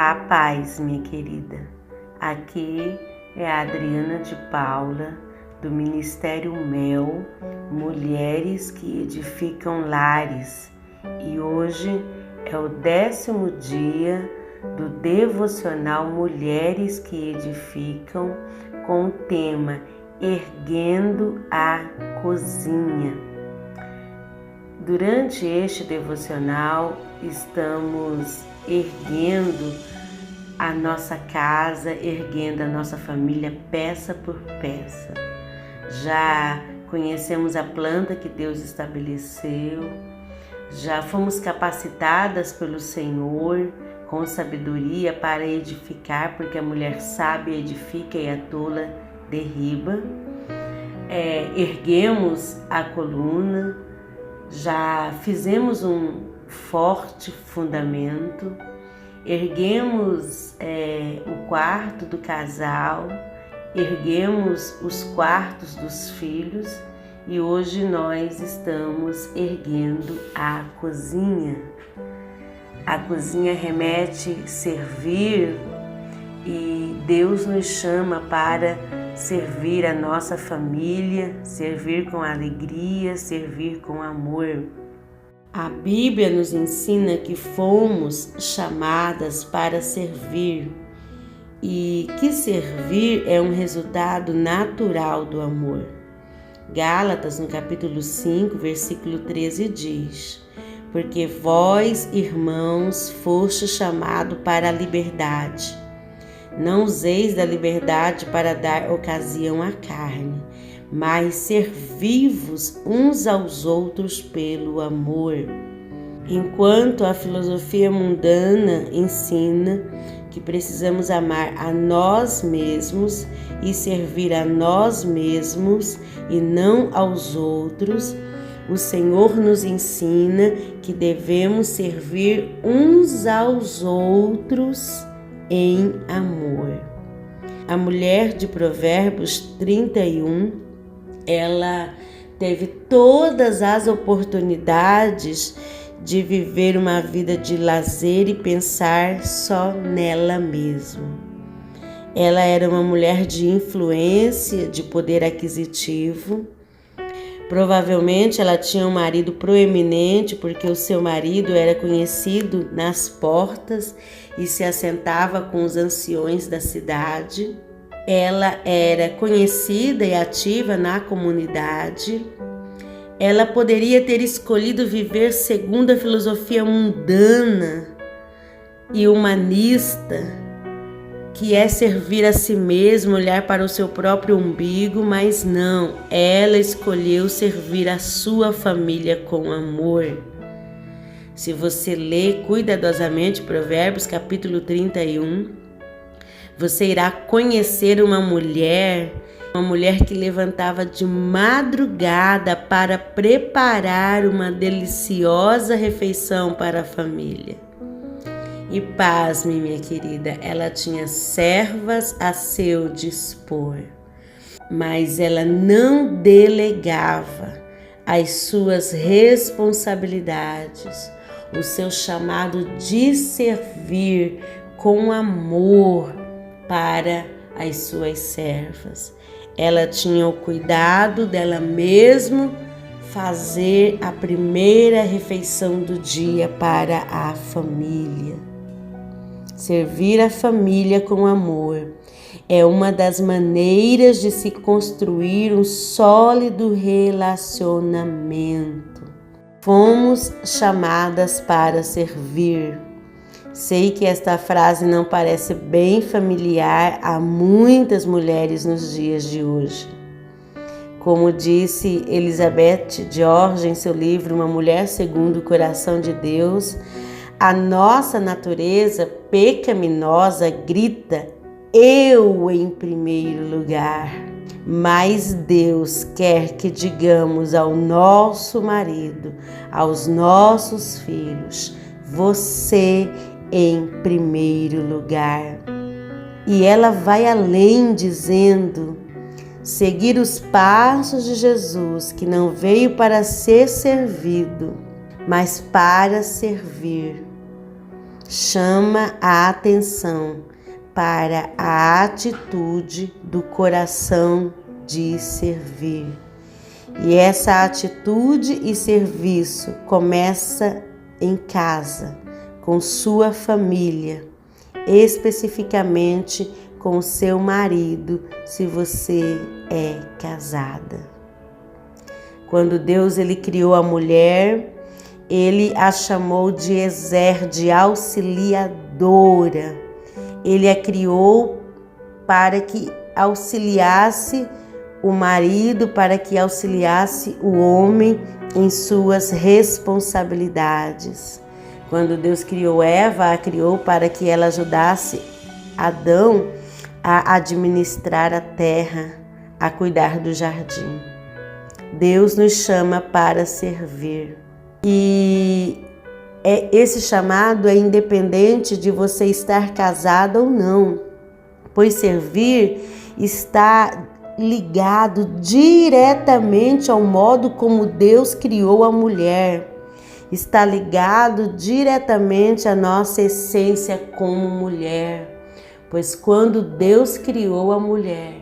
A paz, minha querida. Aqui é a Adriana de Paula, do Ministério MEL, Mulheres que Edificam Lares. E hoje é o 10º dia do devocional Mulheres que Edificam, com o tema Erguendo a Cozinha. Durante este devocional, estamos erguendo a nossa casa, erguendo a nossa família peça por peça. Já conhecemos a planta que Deus estabeleceu, já fomos capacitadas pelo Senhor com sabedoria para edificar, porque a mulher sábia edifica e a tola derriba. Erguemos a coluna, já fizemos um forte fundamento, erguemos o quarto do casal, erguemos os quartos dos filhos e hoje nós estamos erguendo a cozinha. A cozinha remete servir e Deus nos chama para servir a nossa família, servir com alegria, servir com amor. A Bíblia nos ensina que fomos chamadas para servir e que servir é um resultado natural do amor. Gálatas, no capítulo 5, versículo 13 diz: porque vós, irmãos, fostes chamados para a liberdade. Não useis da liberdade para dar ocasião à carne, mas servi-vos uns aos outros pelo amor. Enquanto a filosofia mundana ensina que precisamos amar a nós mesmos e servir a nós mesmos e não aos outros, o Senhor nos ensina que devemos servir uns aos outros em amor. A mulher de Provérbios 31, ela teve todas as oportunidades de viver uma vida de lazer e pensar só nela mesma. Ela era uma mulher de influência, de poder aquisitivo. Provavelmente ela tinha um marido proeminente, porque o seu marido era conhecido nas portas e se assentava com os anciões da cidade. Ela era conhecida e ativa na comunidade. Ela poderia ter escolhido viver segundo a filosofia mundana e humanista, que é servir a si mesma, olhar para o seu próprio umbigo, mas não, ela escolheu servir a sua família com amor. Se você ler cuidadosamente Provérbios capítulo 31, você irá conhecer uma mulher que levantava de madrugada para preparar uma deliciosa refeição para a família. E pasme, minha querida, ela tinha servas a seu dispor, mas ela não delegava as suas responsabilidades, o seu chamado de servir com amor para as suas servas. Ela tinha o cuidado dela mesma fazer a primeira refeição do dia para a família. Servir a família com amor é uma das maneiras de se construir um sólido relacionamento. Fomos chamadas para servir. Sei que esta frase não parece bem familiar a muitas mulheres nos dias de hoje. Como disse Elizabeth George em seu livro Uma Mulher Segundo o Coração de Deus, a nossa natureza pecaminosa grita: eu em primeiro lugar. Mas Deus quer que digamos ao nosso marido, aos nossos filhos: você em primeiro lugar. E ela vai além, dizendo: seguir os passos de Jesus, que não veio para ser servido, mas para servir. chama a atenção para a atitude do coração de servir. E essa atitude e serviço começa em casa, com sua família, especificamente com o seu marido, se você é casada. Quando Deus ele criou a mulher, ele a chamou de Ezer, de auxiliadora. Ele a criou para que auxiliasse o marido, para que auxiliasse o homem em suas responsabilidades. Quando Deus criou Eva, a criou para que ela ajudasse Adão a administrar a terra, a cuidar do jardim. Deus nos chama para servir. E esse chamado é independente de você estar casada ou não, pois servir está ligado diretamente ao modo como Deus criou a mulher, está ligado diretamente à nossa essência como mulher, pois quando Deus criou a mulher,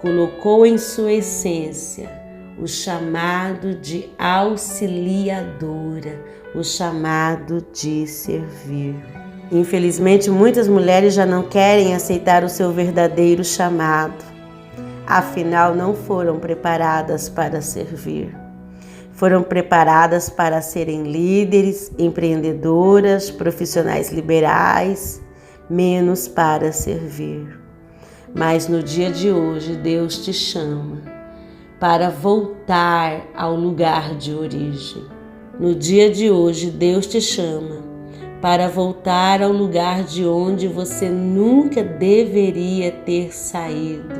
colocou em sua essência o chamado de auxiliadora, o chamado de servir. Infelizmente, muitas mulheres já não querem aceitar o seu verdadeiro chamado, afinal não foram preparadas para servir. Foram preparadas para serem líderes, empreendedoras, profissionais liberais, menos para servir. Mas no dia de hoje, Deus te chama para voltar ao lugar de origem. No dia de hoje, Deus te chama para voltar ao lugar de onde você nunca deveria ter saído,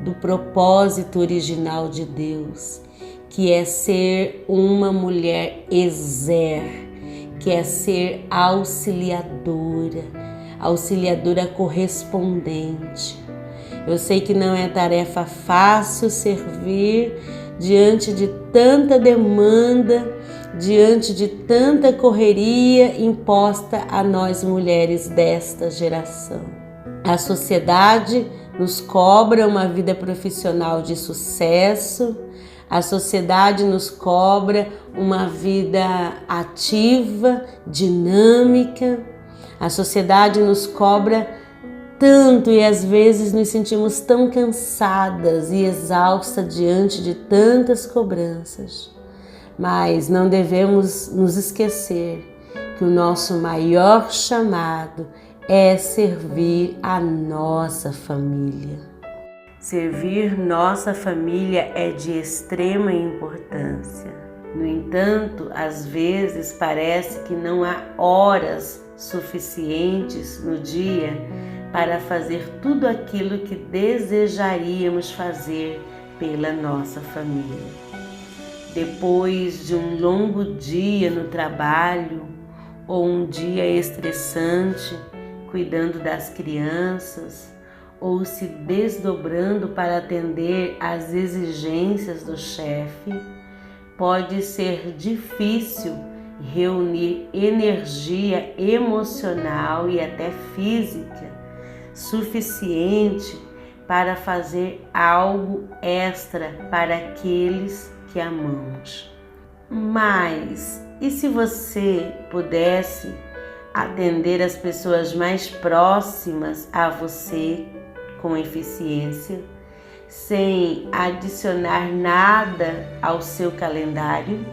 do propósito original de Deus, que é ser uma mulher Ezer, que é ser auxiliadora correspondente. Eu sei que não é tarefa fácil servir diante de tanta demanda, diante de tanta correria imposta a nós mulheres desta geração. A sociedade nos cobra uma vida profissional de sucesso, a sociedade nos cobra uma vida ativa, dinâmica, a sociedade nos cobra tanto e às vezes nos sentimos tão cansadas e exaustas diante de tantas cobranças. Mas não devemos nos esquecer que o nosso maior chamado é servir a nossa família. Servir nossa família é de extrema importância. No entanto, às vezes parece que não há horas suficientes no dia para fazer tudo aquilo que desejaríamos fazer pela nossa família. Depois de um longo dia no trabalho ou um dia estressante, cuidando das crianças ou se desdobrando para atender às exigências do chefe, pode ser difícil reunir energia emocional e até física suficiente para fazer algo extra para aqueles que amamos. Mas e se você pudesse atender as pessoas mais próximas a você com eficiência, sem adicionar nada ao seu calendário?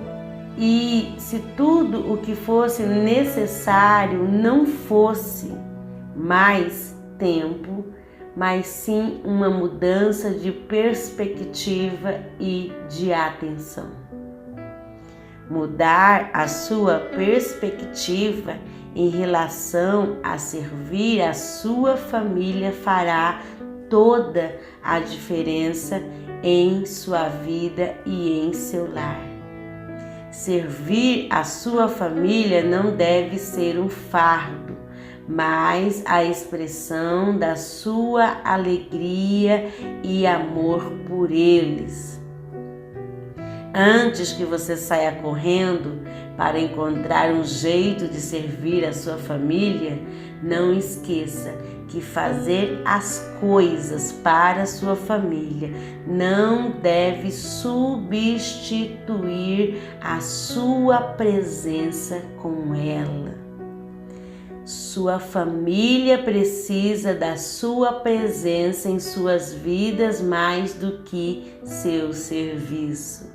E se tudo o que fosse necessário não fosse mais tempo, mas sim uma mudança de perspectiva e de atenção. Mudar a sua perspectiva em relação a servir a sua família fará toda a diferença em sua vida e em seu lar. Servir a sua família não deve ser um fardo, mas a expressão da sua alegria e amor por eles. Antes que você saia correndo para encontrar um jeito de servir a sua família, não esqueça que fazer as coisas para a sua família não deve substituir a sua presença com ela. Sua família precisa da sua presença em suas vidas mais do que seu serviço.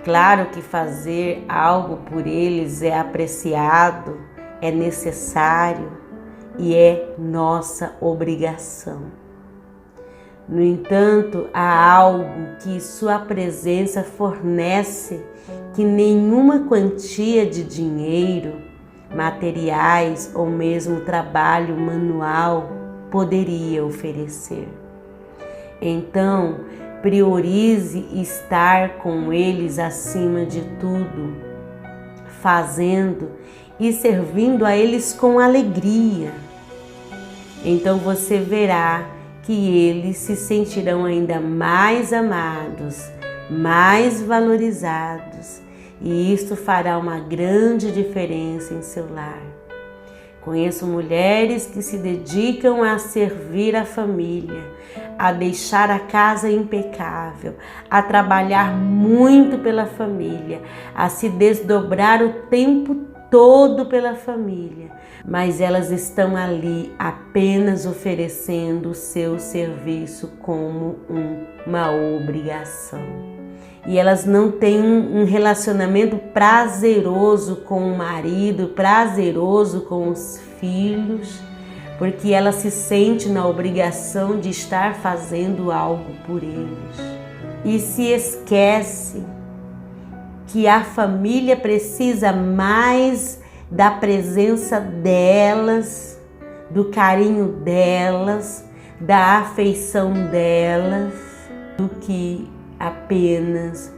Claro que fazer algo por eles é apreciado, é necessário e é nossa obrigação. No entanto, há algo que sua presença fornece que nenhuma quantia de dinheiro, materiais ou mesmo trabalho manual poderia oferecer. Então, priorize estar com eles acima de tudo, fazendo e servindo a eles com alegria. Então você verá que eles se sentirão ainda mais amados, mais valorizados, e isto fará uma grande diferença em seu lar. Conheço mulheres que se dedicam a servir a família, a deixar a casa impecável, a trabalhar muito pela família, a se desdobrar o tempo todo pela família, mas elas estão ali apenas oferecendo o seu serviço como uma obrigação. E elas não têm um relacionamento prazeroso com o marido, prazeroso com os filhos, porque ela se sente na obrigação de estar fazendo algo por eles. E se esquece que a família precisa mais da presença delas, do carinho delas, da afeição delas, do que apenas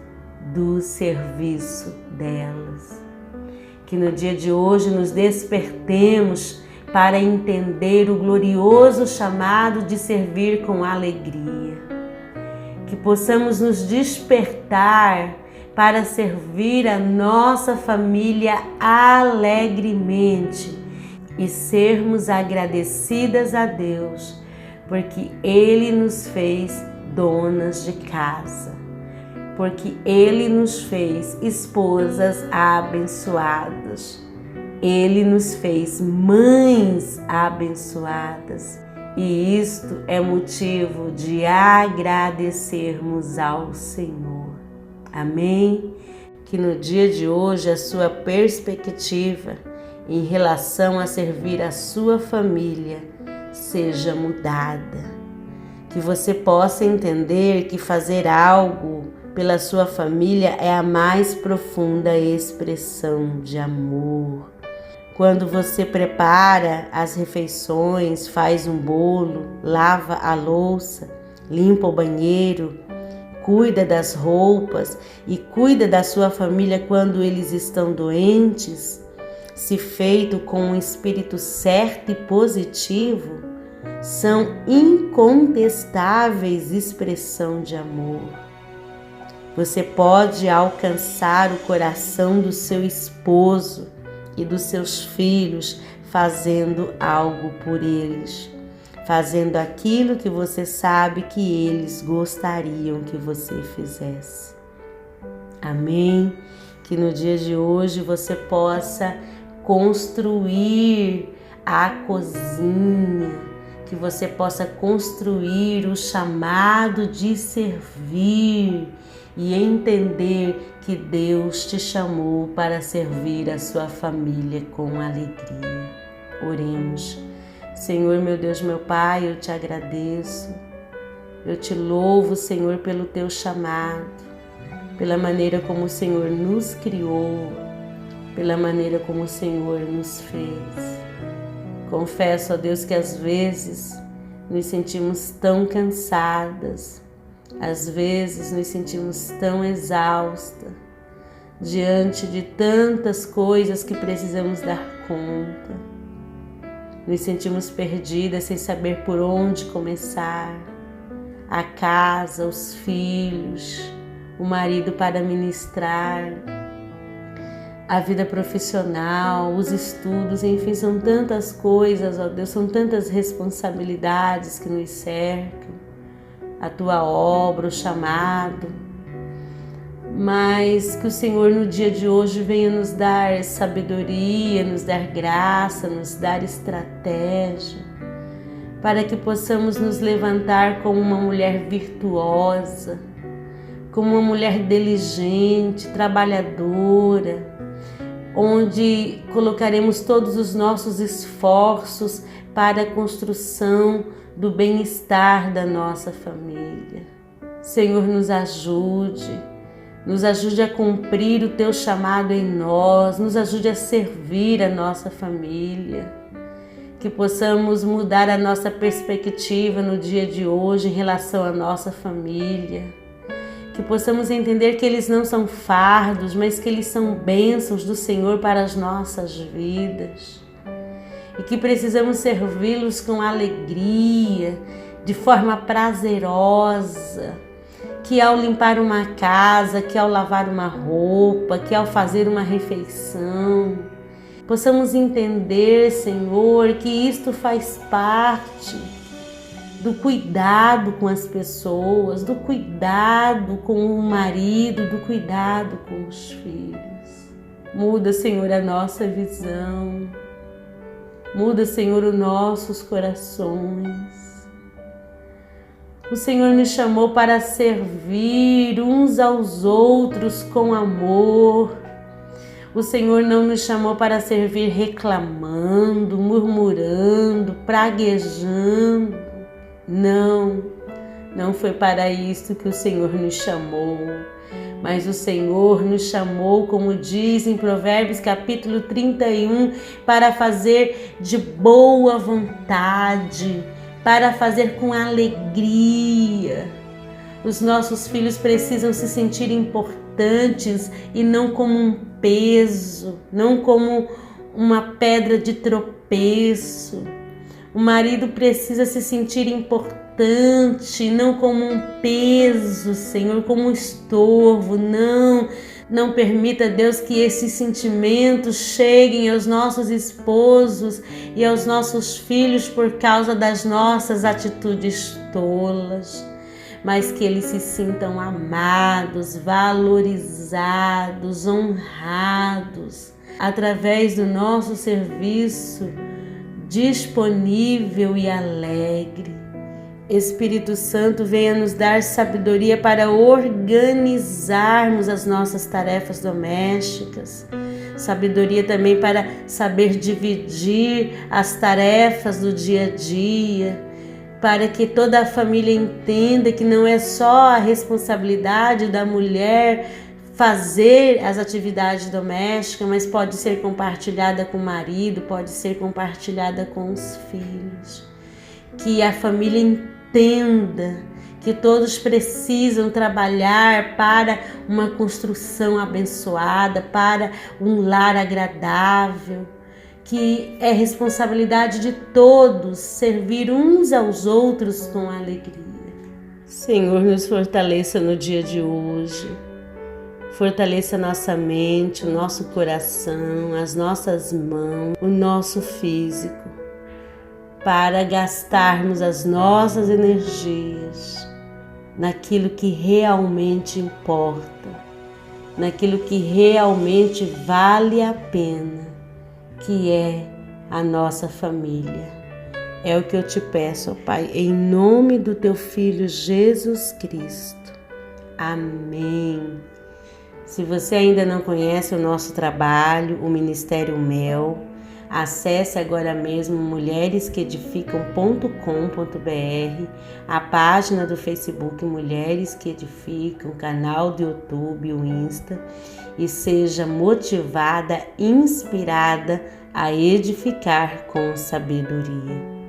do serviço delas. Que no dia de hoje nos despertemos para entender o glorioso chamado de servir com alegria. Que possamos nos despertar para servir a nossa família alegremente e sermos agradecidas a Deus, porque Ele nos fez donas de casa, porque Ele nos fez esposas abençoadas, Ele nos fez mães abençoadas, e isto é motivo de agradecermos ao Senhor. Amém? Que no dia de hoje a sua perspectiva em relação a servir a sua família seja mudada. Que você possa entender que fazer algo pela sua família é a mais profunda expressão de amor. Quando você prepara as refeições, faz um bolo, lava a louça, limpa o banheiro, cuida das roupas e cuida da sua família quando eles estão doentes, se feito com um espírito certo e positivo, são incontestáveis expressão de amor. Você pode alcançar o coração do seu esposo e dos seus filhos fazendo algo por eles, fazendo aquilo que você sabe que eles gostariam que você fizesse. Amém? Que no dia de hoje você possa construir a cozinha, que você possa construir o chamado de servir e entender que Deus te chamou para servir a sua família com alegria. Oremos. Senhor, meu Deus, meu Pai, eu te agradeço. Eu te louvo, Senhor, pelo teu chamado, pela maneira como o Senhor nos criou, pela maneira como o Senhor nos fez. Confesso a Deus que às vezes nos sentimos tão cansadas, às vezes nos sentimos tão exaustas, diante de tantas coisas que precisamos dar conta. Nos sentimos perdidas sem saber por onde começar. A casa, os filhos, o marido para ministrar, a vida profissional, os estudos, enfim, são tantas coisas, ó Deus, são tantas responsabilidades que nos cercam, a tua obra, o chamado, mas que o Senhor no dia de hoje venha nos dar sabedoria, nos dar graça, nos dar estratégia, para que possamos nos levantar como uma mulher virtuosa, como uma mulher diligente, trabalhadora, onde colocaremos todos os nossos esforços para a construção do bem-estar da nossa família. Senhor, nos ajude a cumprir o Teu chamado em nós, nos ajude a servir a nossa família, que possamos mudar a nossa perspectiva no dia de hoje em relação à nossa família, que possamos entender que eles não são fardos, mas que eles são bênçãos do Senhor para as nossas vidas e que precisamos servi-los com alegria, de forma prazerosa, que ao limpar uma casa, que ao lavar uma roupa, que ao fazer uma refeição, possamos entender, Senhor, que isto faz parte do cuidado com as pessoas, do cuidado com o marido, do cuidado com os filhos. Muda, Senhor, a nossa visão. Muda, Senhor, os nossos corações. O Senhor nos chamou para servir uns aos outros com amor. O Senhor não nos chamou para servir reclamando, murmurando, praguejando. Não foi para isso que o Senhor nos chamou, mas o Senhor nos chamou, como diz em Provérbios capítulo 31, para fazer de boa vontade, para fazer com alegria. Os nossos filhos precisam se sentir importantes e não como um peso, não como uma pedra de tropeço. O marido precisa se sentir importante, não como um peso, Senhor, como um estorvo. Não permita, Deus, que esses sentimentos cheguem aos nossos esposos e aos nossos filhos por causa das nossas atitudes tolas, mas que eles se sintam amados, valorizados, honrados, através do nosso serviço disponível e alegre. Espírito Santo, venha nos dar sabedoria para organizarmos as nossas tarefas domésticas, sabedoria também para saber dividir as tarefas do dia a dia, para que toda a família entenda que não é só a responsabilidade da mulher fazer as atividades domésticas, mas pode ser compartilhada com o marido, pode ser compartilhada com os filhos. Que a família entenda que todos precisam trabalhar para uma construção abençoada, para um lar agradável, que é responsabilidade de todos servir uns aos outros com alegria. Senhor, nos fortaleça no dia de hoje. Fortaleça nossa mente, o nosso coração, as nossas mãos, o nosso físico, para gastarmos as nossas energias naquilo que realmente importa, naquilo que realmente vale a pena, que é a nossa família. É o que eu te peço, ó Pai, em nome do Teu Filho Jesus Cristo. Amém. Se você ainda não conhece o nosso trabalho, o Ministério Mel, acesse agora mesmo mulheresqueedificam.com.br, a página do Facebook Mulheres que Edificam, o canal do YouTube, o Insta, e seja motivada, inspirada a edificar com sabedoria.